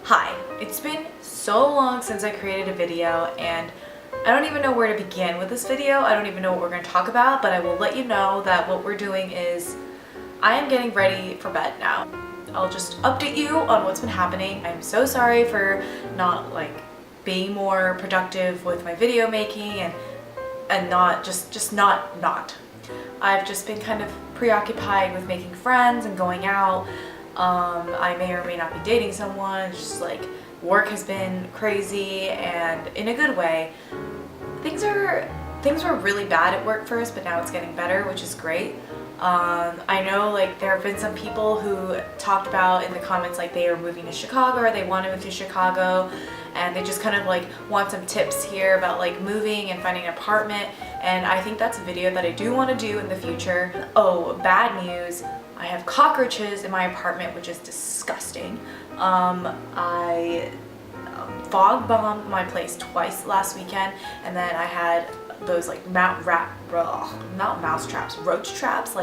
Hi, it's been so long since I created a video and I don't even know where to begin with this video. I don't even know what we're going to talk about, but I will let you know that what we're doing is I am getting ready for bed now. I'll just update you on what's been happening. I'm so sorry for not being more productive with my video making and not just not. I've just been kind of preoccupied with making friends and going out. I may or may not be dating someone. It's just work has been crazy, and in a good way. Things were really bad at work first, but now it's getting better, which is great. I know there have been some people who talked about in the comments they are moving to Chicago or they want to move to Chicago, and they just kind of want some tips here about moving and finding an apartment, and I think that's a video that I do want to do in the future. Oh, bad news. I have cockroaches in my apartment, which is disgusting. I fog bombed my place twice last weekend, and then I had those not mouse traps, roach traps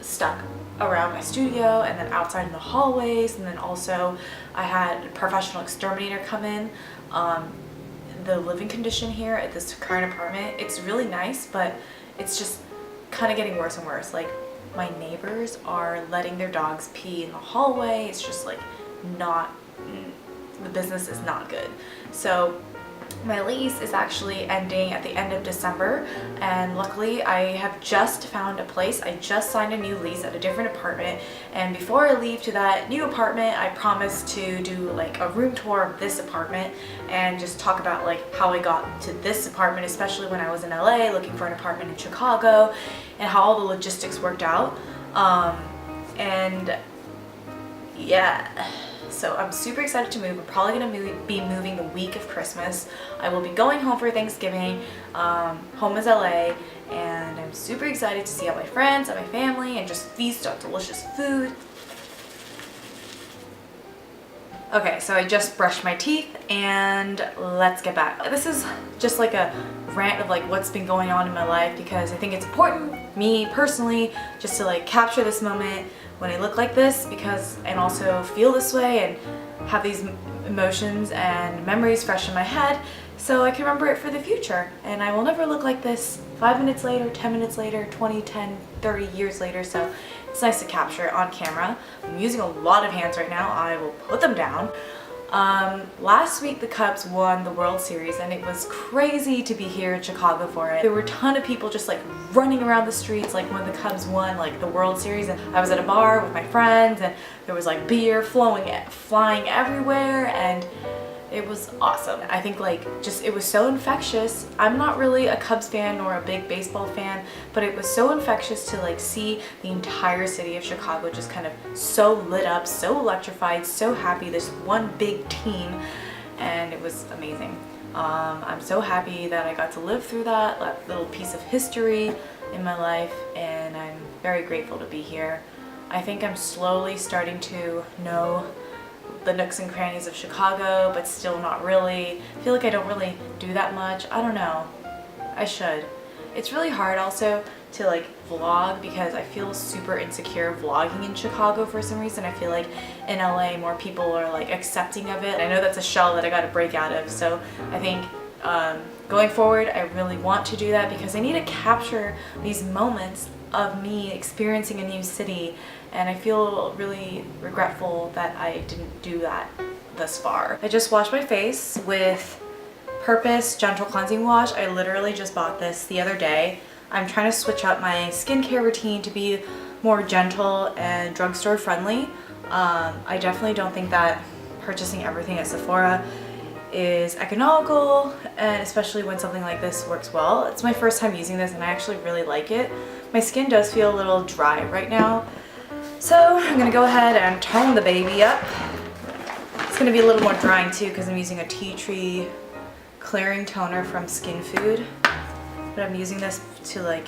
stuck around my studio and then outside in the hallways, and then also I had a professional exterminator come in. The living condition here at this current apartment, it's really nice, but it's just kind of getting worse and worse. My neighbors are letting their dogs pee in the hallway. It's just the business is not good. So my lease is actually ending at the end of December, and luckily I have just found a place. I just signed a new lease at a different apartment, and before I leave to that new apartment, I promised to do a room tour of this apartment and just talk about how I got to this apartment, especially when I was in LA looking for an apartment in Chicago, and how all the logistics worked out. And yeah. So I'm super excited to move. I'm probably going to be moving the week of Christmas. I will be going home for Thanksgiving. Home is LA, and I'm super excited to see all my friends and my family and just feast on delicious food. Okay, so I just brushed my teeth and let's get back. This is just a rant of what's been going on in my life, because I think it's important, me personally, just to capture this moment when I look like this, and also feel this way and have these emotions and memories fresh in my head, so I can remember it for the future. And I will never look like this 5 minutes later, 10 minutes later, 20, 10, 30 years later, so it's nice to capture it on camera. I'm using a lot of hands right now. I will put them down. Last week the Cubs won the World Series, and it was crazy to be here in Chicago for it. There were a ton of people just running around the streets when the Cubs won the World Series, and I was at a bar with my friends, and there was beer flying everywhere, and it was awesome. I think it was so infectious. I'm not really a Cubs fan nor a big baseball fan, but it was so infectious to see the entire city of Chicago just kind of so lit up, so electrified, so happy, this one big team, and it was amazing. I'm so happy that I got to live through that little piece of history in my life, and I'm very grateful to be here. I think I'm slowly starting to know the nooks and crannies of Chicago, but still not really. I feel I don't really do that much. I don't know. I should. It's really hard also to vlog, because I feel super insecure vlogging in Chicago for some reason. I feel in LA more people are accepting of it. I know that's a shell that I got to break out of, so I think going forward I really want to do that, because I need to capture these moments of me experiencing a new city, and I feel really regretful that I didn't do that thus far. I just washed my face with Purpose Gentle Cleansing Wash. I literally just bought this the other day. I'm trying to switch up my skincare routine to be more gentle and drugstore friendly. I definitely don't think that purchasing everything at Sephora is economical, and especially when something like this works well. It's my first time using this, and I actually really like it. My skin does feel a little dry right now, so I'm gonna go ahead and tone the baby up. It's gonna be a little more drying too, because I'm using a tea tree clearing toner from Skin Food, but I'm using this to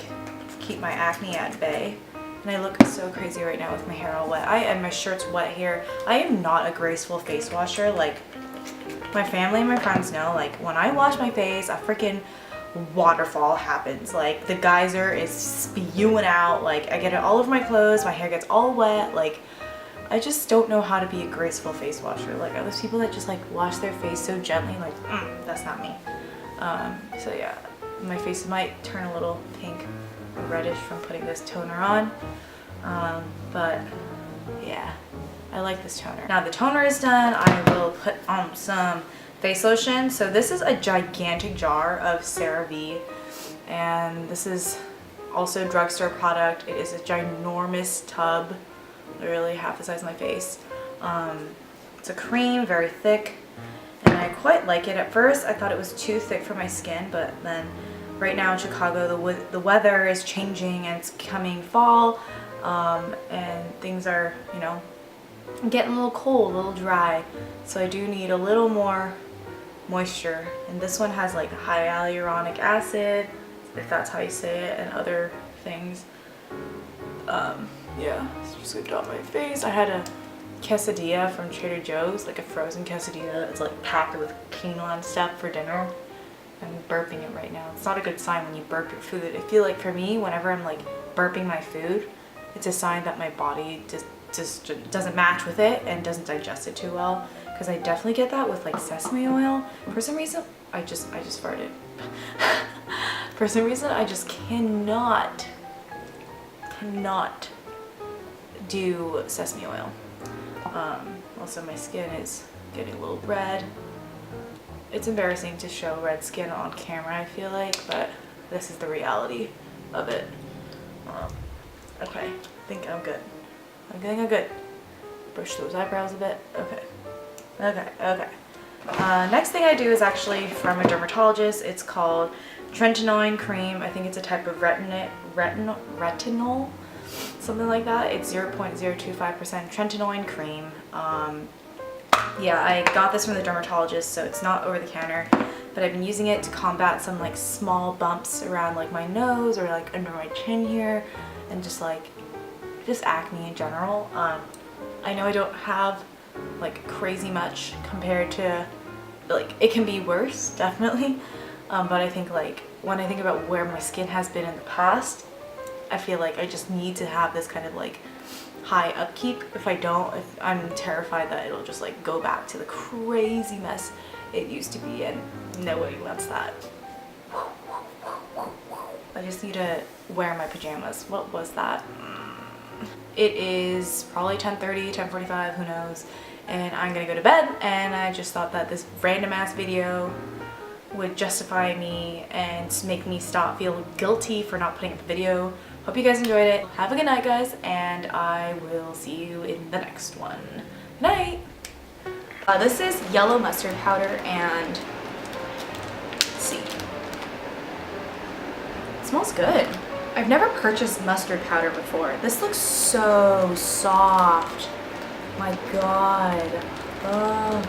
keep my acne at bay. And I look so crazy right now with my hair all wet. And my shirt's wet here. I am not a graceful face washer. My family and my friends know, when I wash my face, a freaking waterfall happens. The geyser is spewing out. I get it all over my clothes, my hair gets all wet. I just don't know how to be a graceful face washer. Like, are those people that just like wash their face so gently? Like, that's not me. So yeah, my face might turn a little pink or reddish from putting this toner on. But yeah, I like this toner. Now the toner is done, I will put on some face lotion. So this is a gigantic jar of CeraVe, and this is also a drugstore product. It is a ginormous tub, literally half the size of my face. It's a cream, very thick, and I quite like it. At first I thought it was too thick for my skin, but then right now in Chicago the weather is changing and it's coming fall, and things are, you know, getting a little cold, a little dry, so I do need a little more moisture. And this one has like high hyaluronic acid, if that's how you say it, and other things. Yeah, just scooped on my face. I had a quesadilla from Trader Joe's, like a frozen quesadilla. It's like packed with quinoa and stuff for dinner. I'm burping it right now. It's not a good sign when you burp your food. I feel like for me, whenever I'm like burping my food, it's a sign that my body just doesn't match with it and doesn't digest it too well. Because I definitely get that with like sesame oil. For some reason, I just farted. For some reason, I just cannot do sesame oil. Also, my skin is getting a little red. It's embarrassing to show red skin on camera, I feel like, but this is the reality of it. Okay, I think I'm good. I think I'm good. Brush those eyebrows a bit. Okay. Next thing I do is actually from a dermatologist. It's called tretinoin cream. I think it's a type of retinol, something like that. It's 0.025% tretinoin cream. Yeah, I got this from the dermatologist, so it's not over the counter, but I've been using it to combat some like small bumps around like my nose or like under my chin here, and just acne in general. I know I don't have like crazy much compared to, like, it can be worse, definitely, but I think like when I think about where my skin has been in the past, I feel like I just need to have this kind of like high upkeep. If I don't, I'm terrified that it'll just like go back to the crazy mess it used to be, and nobody wants that. I just need to wear my pajamas. What was that? It is probably 10:30, 10:45, who knows, and I'm gonna go to bed, and I just thought that this random ass video would justify me and make me stop feeling guilty for not putting up a video. Hope you guys enjoyed it. Have a good night, guys, and I will see you in the next one. Good night! This is yellow mustard powder, and let's see. It smells good. I've never purchased mustard powder before. This looks so soft. My God. Oh.